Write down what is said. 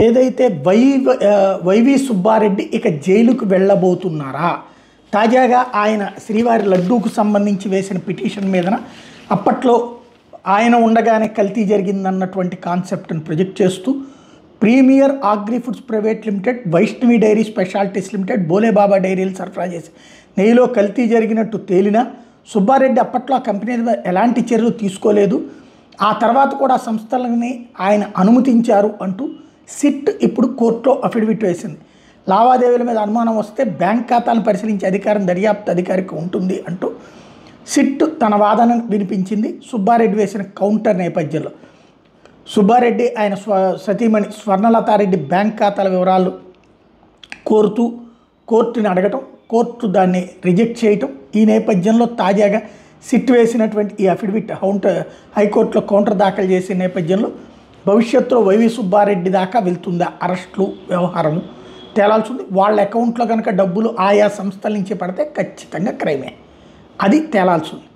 ఏదైతే వైవి సుబ్బారెడ్డి ఇక జైలుకు వెళ్ళబోతున్నారా? తాజాగా ఆయన శ్రీవారి లడ్డూకు సంబంధించి వేసిన పిటిషన్ మీదన అప్పట్లో ఆయన ఉండగానే కల్తీ జరిగిందన్నటువంటి కాన్సెప్ట్ను ప్రొజెక్ట్ చేస్తూ premier agri foods private limited, Vaishnavi dairy specialities limited, Bolebaba డైరీలు సరఫరా చేసి నెయ్యిలో కల్తీ జరిగినట్టు తేలినా సుబ్బారెడ్డి అప్పట్లో ఆ కంపెనీ మీద ఎలాంటి చర్యలు తీసుకోలేదు, ఆ తర్వాత కూడా సంస్థలని ఆయన అనుమతించారు అంటూ సిట్ ఇప్పుడు కోర్టులో అఫిడవిట్ వేసింది. లావాదేవీల మీద అనుమానం వస్తే బ్యాంక్ ఖాతాలను పరిశీలించే అధికారం దర్యాప్తు అధికారికి ఉంటుంది అంటూ సిట్ తన వాదనను వినిపించింది. సుబ్బారెడ్డి వేసిన కౌంటర్ నేపథ్యంలో సుబ్బారెడ్డి ఆయన సతీమణి స్వర్ణలతారెడ్డి బ్యాంక్ ఖాతాల వివరాలు కోరుతూ కోర్టుని అడగటం, కోర్టు దాన్ని రిజెక్ట్ చేయటం, ఈ నేపథ్యంలో తాజాగా సిట్ వేసినటువంటి ఈ అఫిడవిట్ హైకోర్టులో కౌంటర్ దాఖలు చేసే నేపథ్యంలో భవిష్యత్తులో వైవి సుబ్బారెడ్డి దాకా వెళ్తుందా అరెస్టులు వ్యవహారము తేలాల్సి ఉంది. వాళ్ళ అకౌంట్లో కనుక డబ్బులు ఆయా సంస్థల నుంచి పడితే ఖచ్చితంగా క్రైమే, అది తేలాల్సి ఉంది.